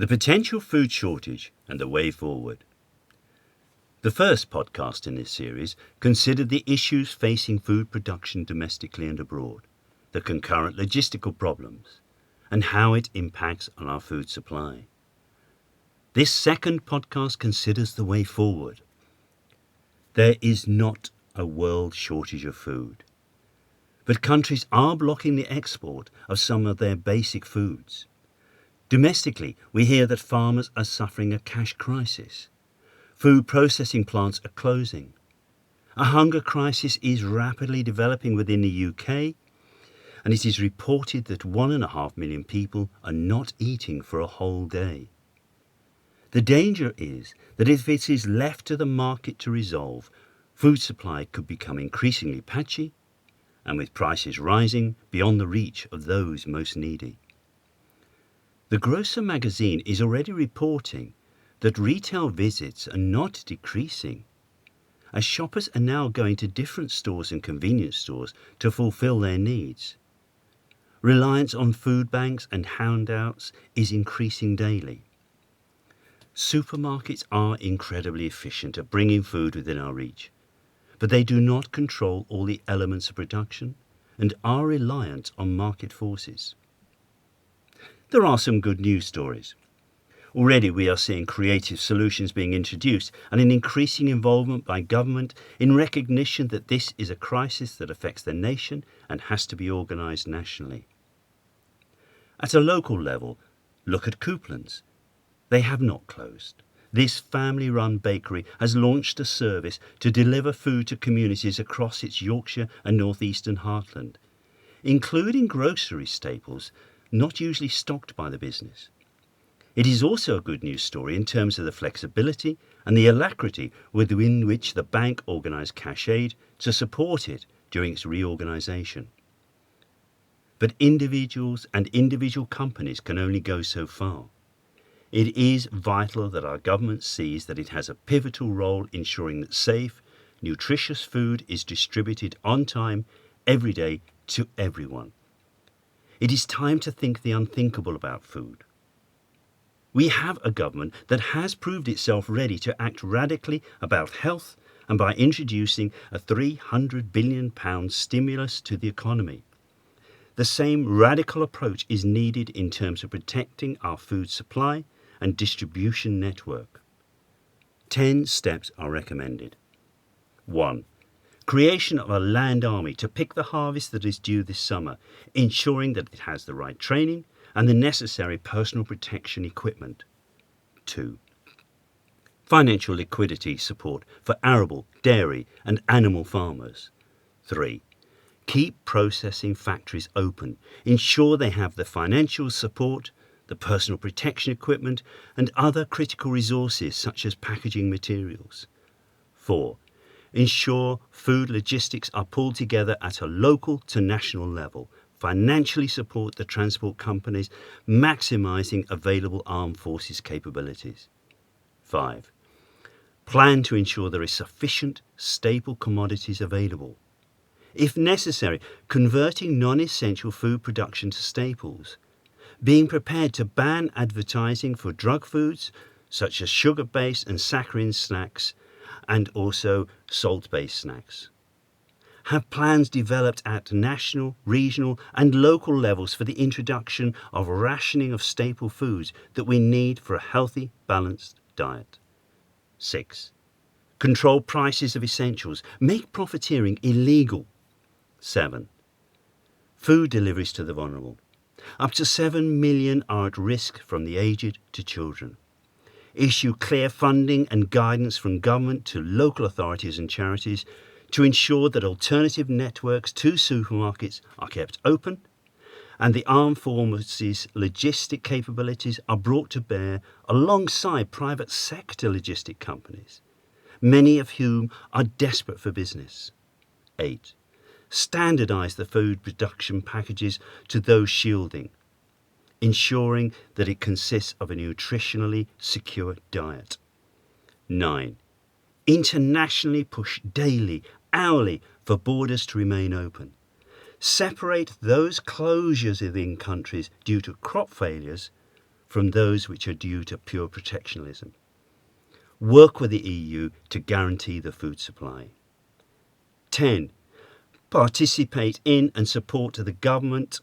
The potential food shortage and the way forward. The first podcast in this series considered the issues facing food production domestically and abroad, the concurrent logistical problems, and how it impacts on our food supply. This second podcast considers the way forward. There is not a world shortage of food, but countries are blocking the export of some of their basic foods. Domestically, we hear that farmers are suffering a cash crisis. Food processing plants are closing. A hunger crisis is rapidly developing within the UK, and it is reported that 1.5 million people are not eating for a whole day. The danger is that if it is left to the market to resolve, food supply could become increasingly patchy, and with prices rising beyond the reach of those most needy. The Grocer magazine is already reporting that retail visits are not decreasing, as shoppers are now going to different stores and convenience stores to fulfill their needs. Reliance on food banks and handouts is increasing daily. Supermarkets are incredibly efficient at bringing food within our reach, but they do not control all the elements of production and are reliant on market forces. There are some good news stories. Already we are seeing creative solutions being introduced and an increasing involvement by government in recognition that this is a crisis that affects the nation and has to be organised nationally. At a local level, look at Couplands. They have not closed. This family-run bakery has launched a service to deliver food to communities across its Yorkshire and northeastern heartland, including grocery staples not usually stocked by the business. It is also a good news story in terms of the flexibility and the alacrity within which the bank organised cash aid to support it during its reorganisation. But individuals and individual companies can only go so far. It is vital that our government sees that it has a pivotal role ensuring that safe, nutritious food is distributed on time, every day, to everyone. It is time to think the unthinkable about food. We have a government that has proved itself ready to act radically about health and by introducing a £300 billion stimulus to the economy. The same radical approach is needed in terms of protecting our food supply and distribution network. 10 steps are recommended. 1. Creation of a land army to pick the harvest that is due this summer, ensuring that it has the right training and the necessary personal protection equipment. 2. Financial liquidity support for arable, dairy and animal farmers. 3. Keep processing factories open. Ensure they have the financial support, the personal protection equipment and other critical resources such as packaging materials. 4. Ensure food logistics are pulled together at a local to national level. Financially support the transport companies, maximising available armed forces capabilities. 5. Plan to ensure there is sufficient staple commodities available. If necessary, converting non-essential food production to staples. Being prepared to ban advertising for drug foods such as sugar-based and saccharine snacks and also salt-based snacks. Have plans developed at national, regional and local levels for the introduction of rationing of staple foods that we need for a healthy, balanced diet. 6. Control prices of essentials. Make profiteering illegal. 7. Food deliveries to the vulnerable. Up to 7 million are at risk from the aged to children. Issue clear funding and guidance from government to local authorities and charities to ensure that alternative networks to supermarkets are kept open and the armed forces' logistic capabilities are brought to bear alongside private sector logistic companies, many of whom are desperate for business. 8. Standardise the food production packages to those shielding, ensuring that it consists of a nutritionally secure diet. 9. Internationally push daily, hourly for borders to remain open. Separate those closures within countries due to crop failures from those which are due to pure protectionism. Work with the EU to guarantee the food supply. 10. Participate in and support the government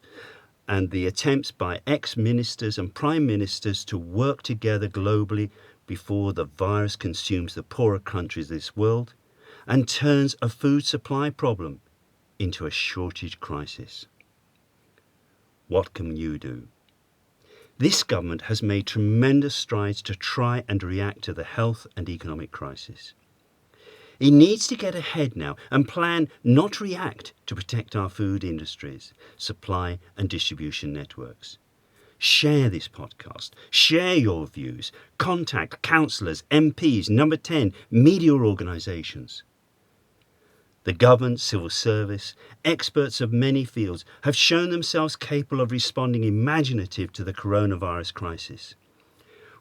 and the attempts by ex-ministers and prime ministers to work together globally before the virus consumes the poorer countries of this world and turns a food supply problem into a shortage crisis. What can you do? This government has made tremendous strides to try and react to the health and economic crisis. It needs to get ahead now and plan, not react, to protect our food industries, supply and distribution networks. Share this podcast. Share your views. Contact councillors, MPs, Number 10, media organisations. The government, civil service, experts of many fields have shown themselves capable of responding imaginative to the coronavirus crisis.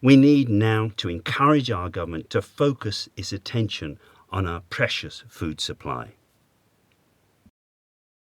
We need now to encourage our government to focus its attention on our precious food supply.